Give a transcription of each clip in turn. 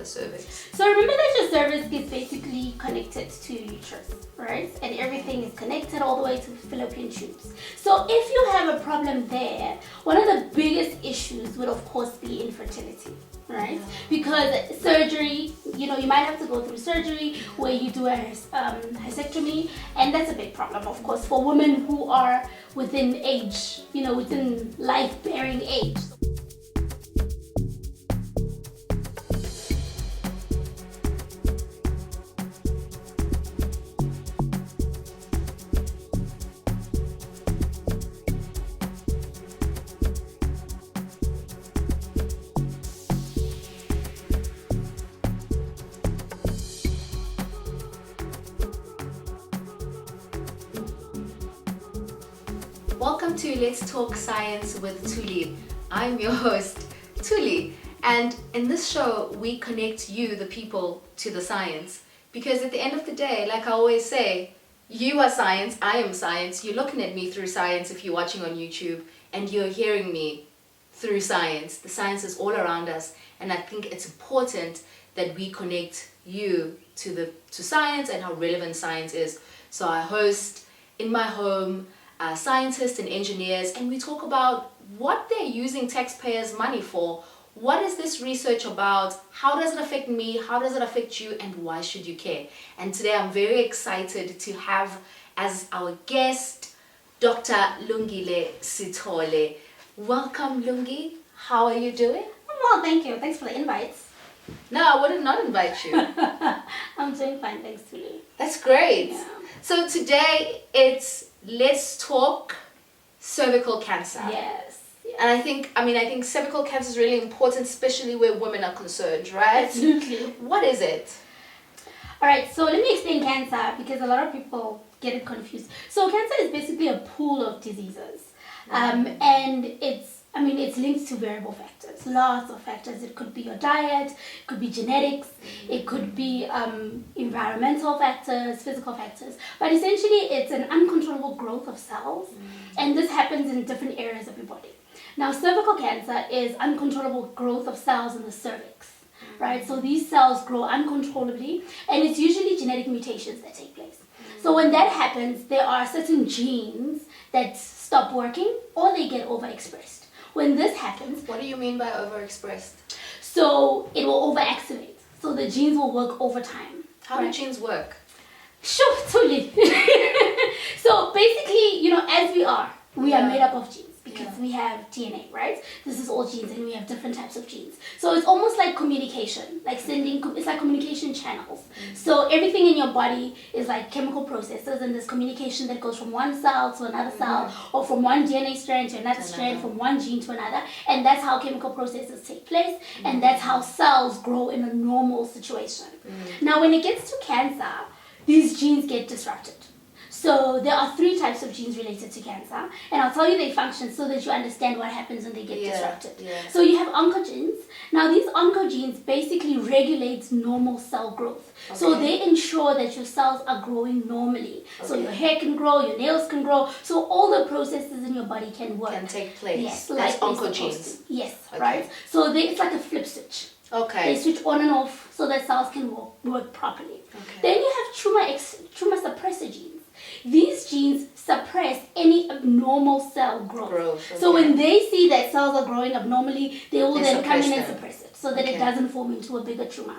cervix? So remember that your cervix is basically connected to your uterus, right? And everything is connected all the way to the fallopian tubes. So if you have a problem there, one of the biggest issues would of course be infertility, right? Because surgery, you might have to go through surgery where you do a hysterectomy, and that's a big problem, of course, for women who are within age, within life-bearing age. Welcome to Let's Talk Science with Thuli. I'm your host, Thuli, and in this show we connect you, the people, to the science, because at the end of the day, like I always say, you are science, I am science. You're looking at me through science if you're watching on YouTube, and you're hearing me through science. The science is all around us, and I think it's important that we connect you to science and how relevant science is. So I host in my home scientists and engineers, and we talk about what they're using taxpayers' money for. What is this research about? How does it affect me? How does it affect you? And why should you care? And today I'm very excited to have as our guest Dr. Lungile Sitole. Welcome, Lungi. How are you doing? Well, thank you. Thanks for the invites. No, I would not invite you. I'm doing fine, thanks to you. That's great. Yeah. So today it's Let's Talk Cervical Cancer. Yes. And I think cervical cancer is really important, especially where women are concerned, right? Absolutely. What is it? All right, so let me explain cancer because a lot of people get it confused. So cancer is basically a pool of diseases, and it's linked to variable factors, lots of factors. It could be your diet, it could be genetics, it could be environmental factors, physical factors. But essentially, it's an uncontrollable growth of cells, and this happens in different areas of your body. Now, cervical cancer is uncontrollable growth of cells in the cervix, right? So these cells grow uncontrollably, and it's usually genetic mutations that take place. So when that happens, there are certain genes that stop working or they get overexpressed. When this happens... What do you mean by overexpressed? So it will overactivate. So the genes will work over time. How do genes work? Sure, totally. So basically, as we are made up of genes because we have DNA, right? This is all genes and we have different types of genes. So it's almost like communication, it's like communication channels. So everything in your body is like chemical processes, and there's communication that goes from one cell to another cell, or from one DNA strand to another strand, from one gene to another, and that's how chemical processes take place, and that's how cells grow in a normal situation. Now when it gets to cancer, these genes get disrupted. So there are 3 types of genes related to cancer, and I'll tell you their functions so that you understand what happens when they get disrupted. So you have oncogenes. Now these oncogenes basically regulate normal cell growth. Okay. So they ensure that your cells are growing normally. Okay. So your hair can grow, your nails can grow, so all the processes in your body can work. Can take place. Yes, like oncogenes. Yes, okay. Right? So it's like a flip switch. Okay. They switch on and off so that cells can work properly. Okay. Then you have tumor suppressor genes. These genes suppress any abnormal cell growth. Okay. So when they see that cells are growing abnormally, they will then come in and suppress it so that it doesn't form into a bigger tumor.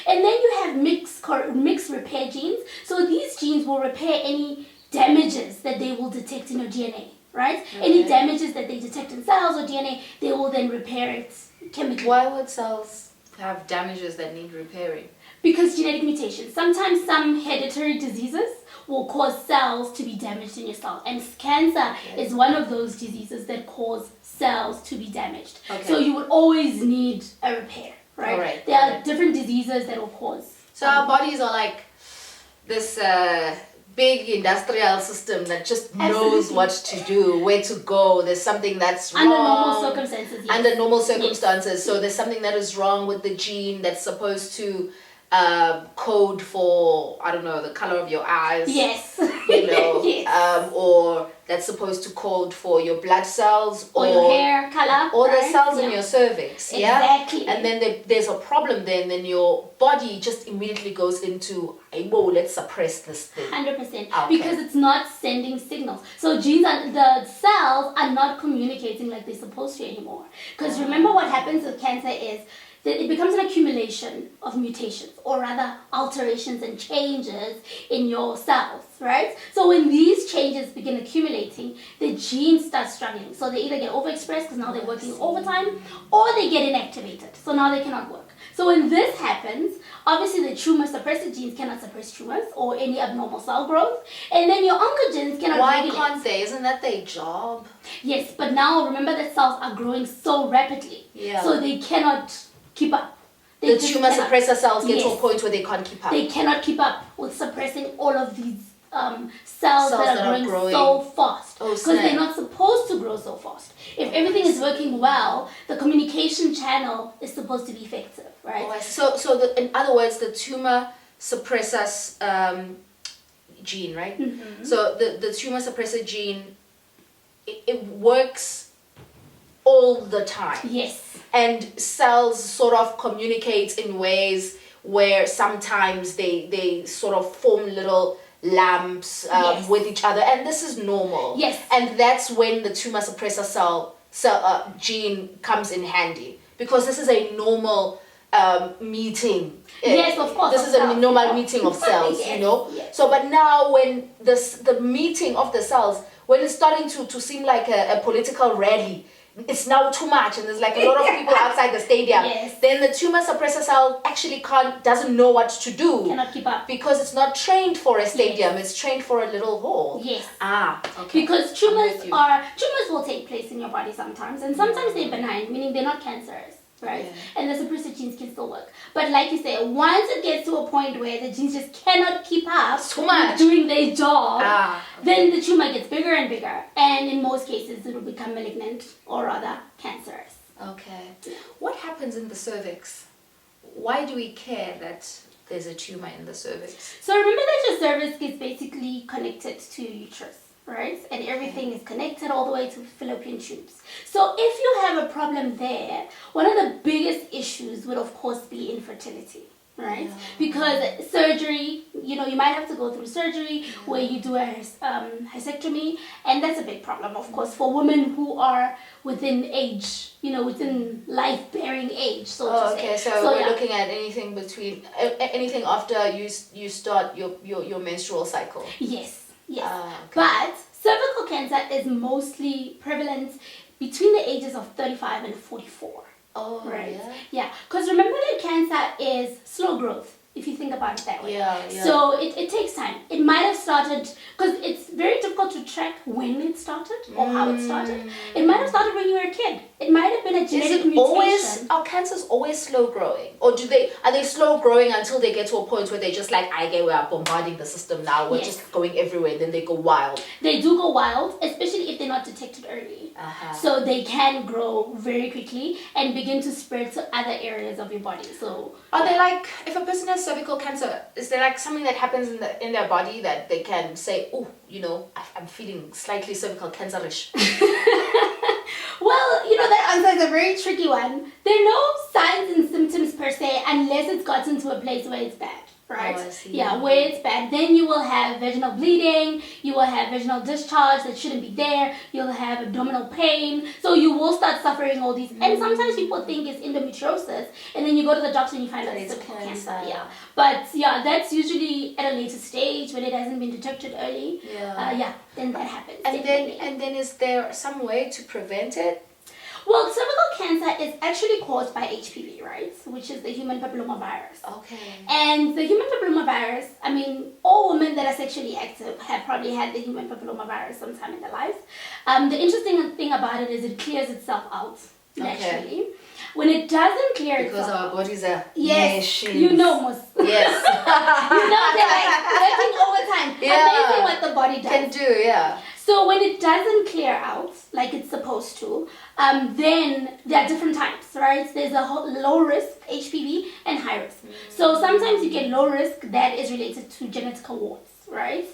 And then you have mixed repair genes. So these genes will repair any damages that they will detect in your DNA, right? Okay. Any damages that they detect in cells or DNA, they will then repair it chemically. Why would cells have damages that need repairing? Because genetic mutations. Sometimes some hereditary diseases will cause cells to be damaged in your cell. And cancer is one of those diseases that cause cells to be damaged. Okay. So you would always need a repair, right? Right. There are different diseases that will cause. So our bodies are like this big industrial system that just knows what to do, where to go. There's something that's wrong. Under normal circumstances, yes. Under normal circumstances. Yes. So there's something that is wrong with the gene that's supposed to code for, I don't know, the color of your eyes. Yes. Yes. Or that's supposed to code for your blood cells or your hair color. Or the cells in your cervix. Exactly. Yeah. And then there's a problem there, and then your body just immediately goes into, let's suppress this thing. 100%. Okay. Because it's not sending signals. So the cells are not communicating like they're supposed to anymore. Because remember what happens with cancer is that it becomes an accumulation of mutations, or rather alterations and changes in your cells, right? So when these changes begin accumulating, the genes start struggling. So they either get overexpressed because now they're working overtime, or they get inactivated. So now they cannot work. So when this happens, obviously the tumor suppressor genes cannot suppress tumors or any abnormal cell growth, and then your oncogenes cannot regulate. Why can't they? Isn't that their job? Yes, but now remember that cells are growing so rapidly, so they cannot keep up. The tumor suppressor cells get to a point where they can't keep up. They cannot keep up with suppressing all of these cells that are growing so fast, because they're not supposed to grow so fast. If everything is working well, the communication channel is supposed to be effective, right? In other words, the tumor suppressor gene, right? Mm-hmm. So the tumor suppressor gene, it works all the time. Yes. And cells sort of communicate in ways where sometimes they sort of form little lamps with each other, and this is normal. Yes. And that's when the tumor suppressor cell gene comes in handy, because this is a normal meeting. Yes, of course. This is a normal meeting of cells, Yes. Yes. So, but now when the meeting of the cells, when it's starting to seem like a political rally, it's now too much, and there's like a lot of people outside the stadium. Yes. Then the tumor suppressor cell actually doesn't know what to do. Cannot keep up. Because it's not trained for a stadium, it's trained for a little hole. Yes. Okay. Because tumors will take place in your body sometimes, and sometimes they're benign, meaning they're not cancerous, right? Yeah. And the suppressor genes can still work. But like you say, once it gets to a point where the genes just cannot keep up with doing their job, then the tumor gets bigger and bigger, and in most cases it will become malignant, or rather cancerous. Okay. What happens in the cervix? Why do we care that there's a tumor in the cervix? So remember that your cervix is basically connected to your uterus, right? And everything is connected all the way to fallopian tubes. So if you have a problem there, one of the biggest issues would of course be infertility, right? Yeah. Because surgery, you might have to go through surgery where you do a hysterectomy, and that's a big problem, of course, for women who are within age, within life-bearing age, so to say. Okay, so we're looking at anything after you start your menstrual cycle. Yes. Okay. But cervical cancer is mostly prevalent between the ages of 35 and 44. Oh, right. Yeah, because remember that cancer is slow growth, if you think about it that way. Yeah. So it takes time. It might have started, because it's very difficult to track when it started or how it started. It might have started when you were a kid. It might have been a genetic mutation. Are cancers always slow growing? Or are they slow growing until they get to a point where they're just like, we are bombarding the system now, we're just going everywhere, then they go wild? They do go wild, especially if they're not detected early. So they can grow very quickly and begin to spread to other areas of your body. So are they like, if a person has cervical cancer, is there like something that happens in their body that they can say, I'm feeling slightly cervical cancerish? Well, that answer is a very tricky one. There are no signs and symptoms per se unless it's gotten to a place where it's bad, right? Oh, I see. Yeah, where it's bad. Then you will have vaginal bleeding, you will have vaginal discharge that shouldn't be there, you'll have abdominal pain, so you will start suffering all these. And sometimes people think it's endometriosis, and then you go to the doctor and you find out it's cervical cancer. Yeah. But that's usually at a later stage when it hasn't been detected early. Then that happens. And then is there some way to prevent it? Well, cervical cancer is actually caused by HPV, right? Which is the human papilloma virus. Okay. And the human papilloma virus, all women that are sexually active have probably had the human papilloma virus sometime in their lives. The interesting thing about it is it clears itself out naturally. Okay. When it doesn't clear because itself, our bodies are most. Yes. They're like working overtime. Amazing what the body does. Can do, yeah. So when it doesn't clear out like it's supposed to, then there are different types, right? There's a low risk HPV and high risk. So sometimes you get low risk that is related to genital warts, right?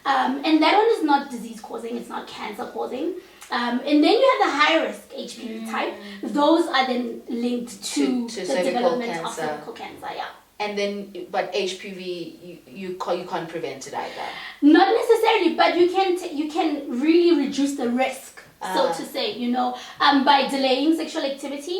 And that one is not disease causing, it's not cancer causing. And then you have the high risk HPV type. Those are then linked to the development of cervical cancer, yeah. And then, but HPV, you can't prevent it either. Not necessarily, but you can really reduce the risk, so to say, by delaying sexual activity,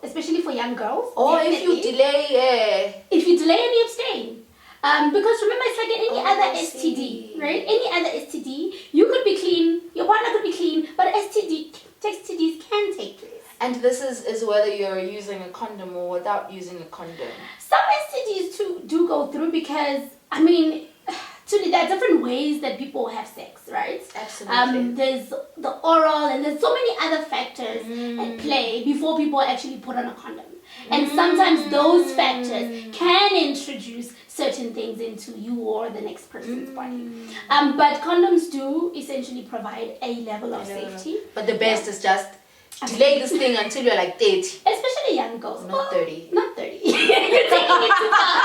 especially for young girls. Or if you delay, If you delay and you abstain. Because remember, it's like any other STD, right? Any other STD, you could be clean, your partner could be clean, but STDs can take place. And this is whether you're using a condom or without using a condom. Some STDs do go through because, actually there are different ways that people have sex, right? Absolutely. There's the oral and there's so many other factors at play before people actually put on a condom. And sometimes those factors can introduce certain things into you or the next person's body. But condoms do essentially provide a level of safety. But the best is just delay this thing until you're like 30. Especially young girls. Not 30. Not 30. You're taking it too far.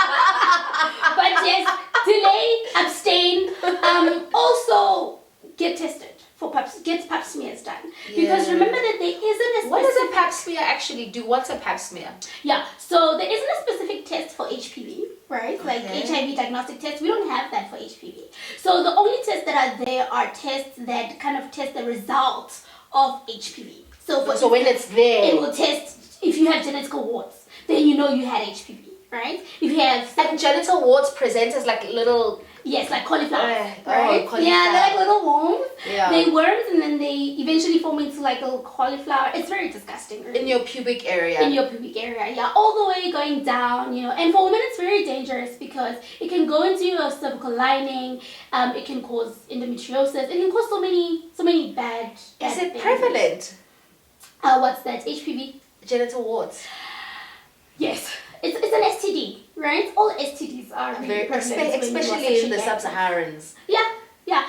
But yes, delay, abstain. Also, get tested for get pap smears done. Because remember that there isn't a specific... What does a pap smear actually do? What's a pap smear? Yeah, so there isn't a specific test for HPV, right? Like HIV diagnostic test. We don't have that for HPV. So the only tests that are there are tests that kind of test the results of HPV. So when it's there, it will test if you have genital warts, then you know you had HPV, right? If you have... And genital warts present as like little... Yes, like cauliflower, right? Cauliflower. Yeah, they're like little worms. Yeah. They're worms and then they eventually form into like a little cauliflower. It's very disgusting. Really. In your pubic area. In your pubic area, yeah. All the way going down, And for women, it's very dangerous because it can go into your cervical lining. It can cause endometriosis. It can cause so many bad Is it things. prevalent? What's that? HPV? Genital warts. Yes. It's an STD, right? All STDs are really prevalent, especially in the sub-Saharans. Yeah,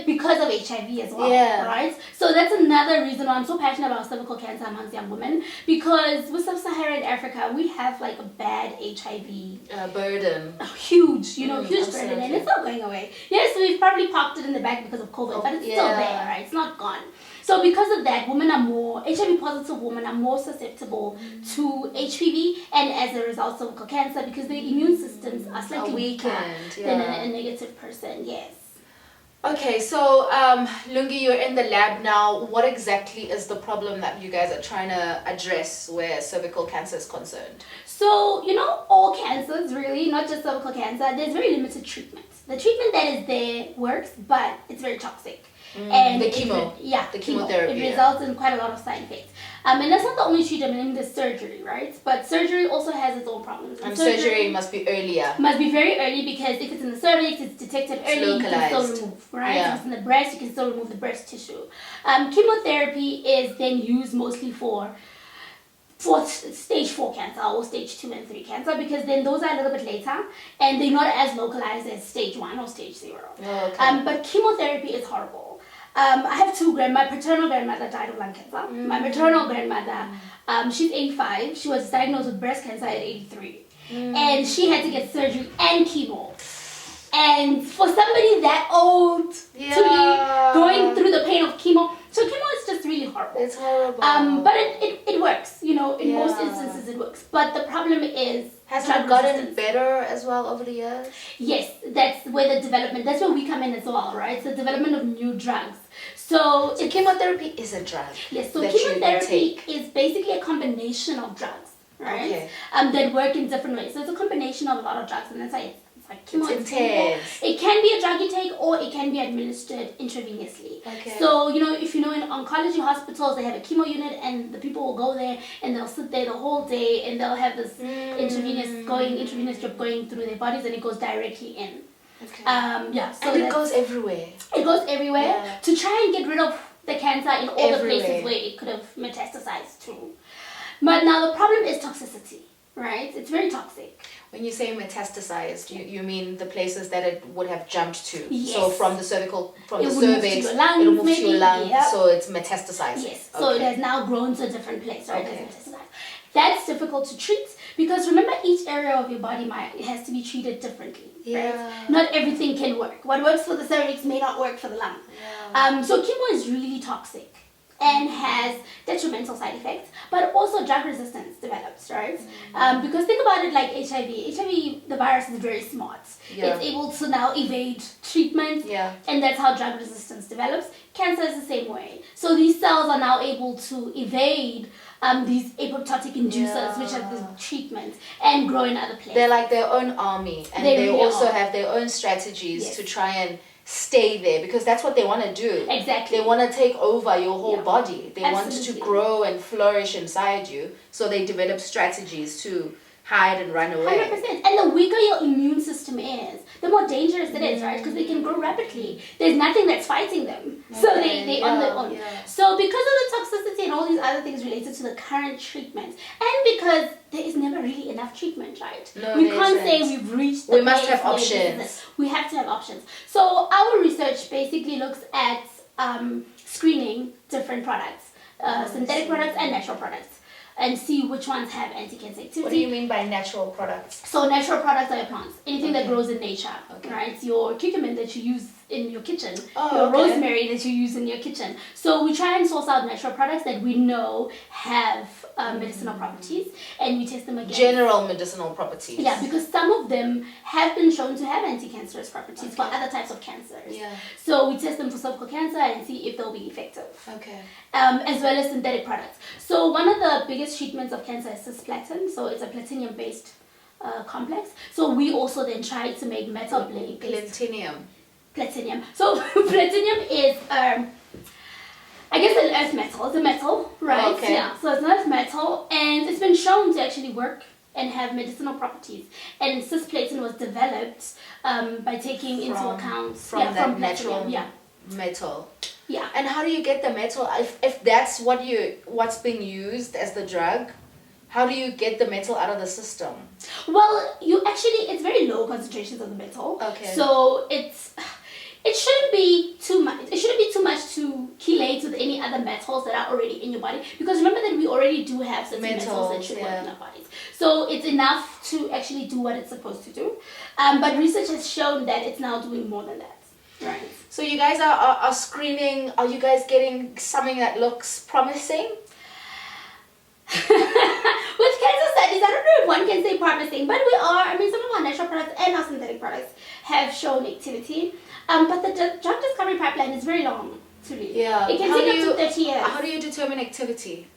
because of HIV as well, right? So that's another reason why I'm so passionate about cervical cancer amongst young women, because with sub-Saharan Africa, we have like a bad HIV burden. Huge burden, and it's not going away. Yes, we've probably parked it in the back because of COVID, but it's still there, right? It's not gone. So because of that, HIV positive women are more susceptible to HPV and as a result cervical cancer because their immune systems are slightly weaker than a negative person, yes. Okay, so Lungi, you're in the lab now. What exactly is the problem that you guys are trying to address where cervical cancer is concerned? So, all cancers really, not just cervical cancer, there's very limited treatment. The treatment that is there works, but it's very toxic. And the chemo. The chemotherapy. It results in quite a lot of side effects. And that's not the only treatment, there's surgery, right? But surgery also has its own problems. And surgery must be earlier. Must be very early because if it's in the cervix, it's detected early, you can still remove, right? Yeah. If it's in the breast, you can still remove the breast tissue. Chemotherapy is then used mostly for stage 4 cancer or stage 2 and 3 cancer because then those are a little bit later and they're not as localized as stage 1 or stage 0. Oh, okay. But chemotherapy is horrible. I have two my paternal grandmother died of lung cancer. My maternal grandmother, she's 85. She was diagnosed with breast cancer at 83. And she had to get surgery and chemo. And for somebody that old to be going through the pain of chemo, so chemo is just really horrible. It's horrible. But it works, in most instances it works. But the problem is has it gotten better as well over the years? Yes, that's where that's where we come in as well, right? It's the development of new drugs. So chemotherapy is a drug. Yes, so chemotherapy is basically a combination of drugs, right? Okay. That work in different ways. So it's a combination of a lot of drugs, and that's why it's like chemo. It's intense. It can be a drug you take, or it can be administered intravenously. Okay. So if in oncology hospitals, they have a chemo unit, and the people will go there and they'll sit there the whole day, and they'll have this intravenous drip going through their bodies, and it goes directly in. Okay. So and it goes everywhere. It goes everywhere to try and get rid of the cancer in all the places where it could have metastasized to. But now the problem is toxicity, right? It's very toxic. When you say metastasized, you mean the places that it would have jumped to. Yes. So from the cervical, from It the will move to cervix, your lungs, it'll move to maybe, your lung. yeah. So it's metastasized. Yes. So it Okay. has now grown to a different place, right? Okay. It's metastasized. That's difficult to treat because remember, each area of your body it has to be treated differently. Yeah. Right? Not everything can work. What works for the cervix may not work for the lung. Yeah. So chemo is really toxic and has detrimental side effects, but also drug resistance develops, right? Because think about it like HIV. HIV, the virus is very smart. Yeah. It's able to now evade treatment, Yeah. and that's how drug resistance develops. Cancer is the same way. So these cells are now able to evade these apoptotic inducers, which are the treatment, and grow in other places. They're like their own army, and They they really also are. have their own strategies Yes. to try and stay there because that's what they want to do. Exactly. They want to take over your whole Yeah. body. They want Absolutely. to grow and flourish inside you. So they develop strategies to hide and run away. 100%. And the weaker your immune system is, the more dangerous it is, right? Because they can grow rapidly. There's nothing that's fighting them. So they on their own. Yeah. So because of the toxicity and all these other things related to the current treatment, and because there is never really enough treatment, right? No, we there can't isn't. say we've reached the We must place have where this is options. it. We have to have options. So our research basically looks at screening different products, synthetic products and natural products, and see which ones have anti-cancer activity. What do you mean by natural products? So natural products are your plants, anything that Okay. grows in nature, Okay. right? Your curcumin that you use in your kitchen, Oh, your okay. rosemary that you use in your kitchen. So we try and source out natural products that we know have medicinal properties, and we test them against. General medicinal properties. Yeah, because some of them have been shown to have anti-cancerous properties for other types of cancers. Yeah. So we test them for cervical cancer and see if they'll be effective. Okay. As well as synthetic products. So one of the biggest treatments of cancer is cisplatin. So it's a platinum-based complex. So we also then try to make metal-based platinum. So platinum is, I guess, an earth metal. It's a metal, right? Oh, okay. Yeah. So it's an earth metal, and it's been shown to actually work and have medicinal properties. And cisplatin was developed by taking into account from platinum, natural yeah. metal. Yeah. And how do you get the metal? If that's what's being used as the drug, how do you get the metal out of the system? Well, it's very low concentrations of the metal. Okay. So it shouldn't be too much. It shouldn't be too much to chelate with any other metals that are already in your body. Because remember that we already do have certain metals that should work in our bodies. So it's enough to actually do what it's supposed to do. But research has shown that it's now doing more than that. Right. So you guys are screening. Are you guys getting something that looks promising? With cancer studies, I don't know if one can say promising, but we are. I mean, some of our natural products and our synthetic products have shown activity. But the drug discovery pipeline is very long to read. Yeah. It can take up to 30 years. How do you determine activity?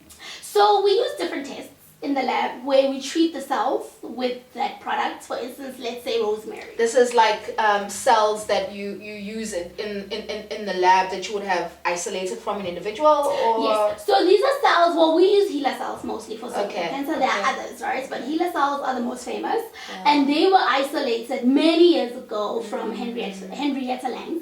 So we use different tests in the lab where we treat the cells with that product. For instance, let's say rosemary. This is like cells that you use in the lab that you would have isolated from an individual, or Yes. So these are cells. Well, we use HeLa cells mostly for cervical Okay, cancer. There are okay. others, right? But HeLa cells are the most famous, Yeah. and they were isolated many years ago from Henrietta Lange.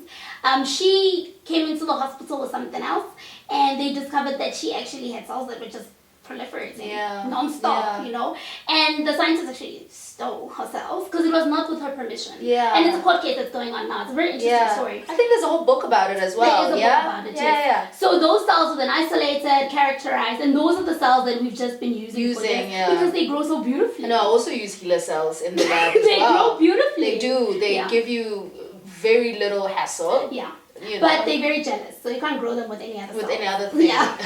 She came into the hospital with something else, and they discovered that she actually had cells that were just proliferating non-stop, you know. And the scientists actually stole her cells because it was not with her permission. Yeah. And it's a court case that's going on now. It's a very interesting story. I think there's a whole book about it as well. There is a book about it, yes. Yeah. So those cells are then isolated, characterized, and those are the cells that we've just been using for this because they grow so beautifully. And I also use HeLa cells in the lab as They well. grow beautifully. They do. They give you very little hassle. Yeah. You know, But they're very jealous, so you can't grow them with any other with cells. any other thing. Yeah.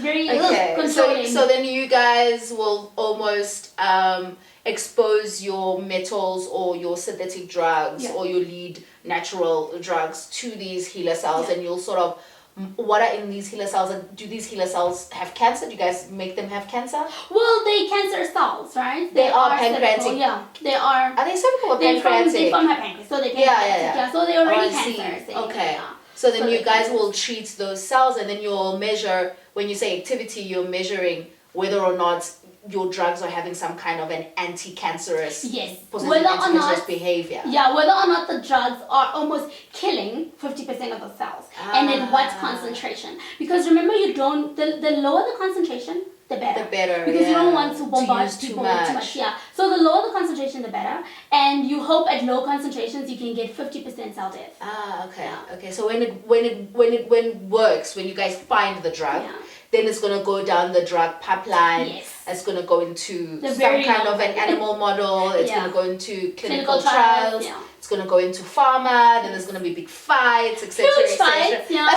Very controlling. So then you guys will almost expose your metals or your synthetic drugs or your lead natural drugs to these HeLa cells, and you'll sort of, what are in these HeLa cells, and do these HeLa cells have cancer? Do you guys make them have cancer? Well, they cancer cells, right? They are pancreatic. Cervical, yeah, they are. Are they cervical or They pancreatic? from her pancreas, so they pancreatic. Yeah. So they already I see. cancer. Okay. Yeah. So then you they guys cancer. will treat those cells, and then you'll measure, when you say activity, you're measuring whether or not your drugs are having some kind of an anti-cancerous, whether or anti-cancerous not behavior. Yeah, whether or not the drugs are almost killing 50% of the cells, and at what concentration. Because remember, you don't, the lower the concentration, the better. The better, Because you don't want to bombard use too people with too much. much. Yeah. So the lower the and you hope at low concentrations you can get 50% cell death. Ah, okay. Yeah. Okay. So when it works, when you guys find the drug, then it's gonna go down the drug pipeline. Yes. It's gonna go into The some very kind long of an animal model. It's gonna go into clinical trials. Yeah. It's gonna go into pharma. Then there's gonna be big fights, etc. Huge fights, yeah.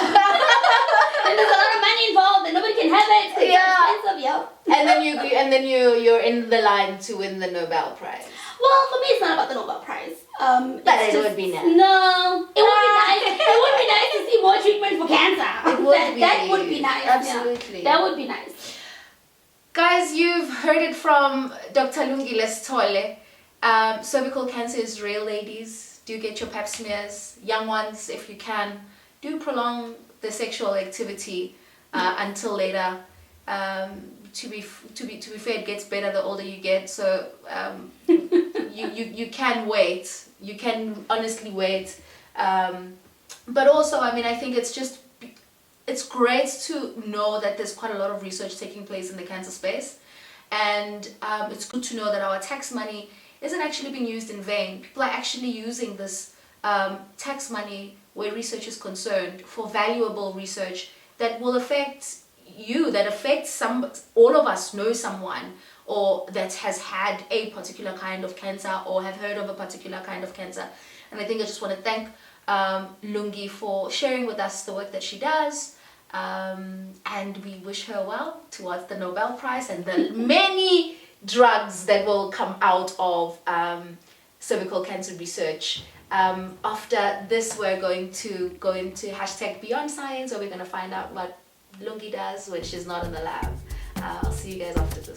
And there's a lot of money involved, and nobody can have it. It's expensive, yeah. and then you're in the line to win the Nobel Prize. Well, for me, it's not about the Nobel Prize. But it would be nice. No, it would be nice. It would be nice to see more treatment for cancer. That would be nice. Absolutely. Yeah. That would be nice. Guys, you've heard it from Dr. Lungile Sitole. Cervical cancer is real, ladies. Do get your pap smears. Young ones, if you can, do prolong the sexual activity until later. To be fair, it gets better the older you get. So you can wait. You can honestly wait. But also, I mean, I think it's great to know that there's quite a lot of research taking place in the cancer space, and it's good to know that our tax money isn't actually being used in vain. People are actually using this tax money where research is concerned for valuable research that will affect you, that affects all of us know someone or that has had a particular kind of cancer or have heard of a particular kind of cancer. And I think I just want to thank Lungi for sharing with us the work that she does, and we wish her well towards the Nobel Prize and the many drugs that will come out of cervical cancer research. After this, we're going to go into #BeyondScience, where we're going to find out what Lungi does, which is not in the lab. I'll see you guys after this.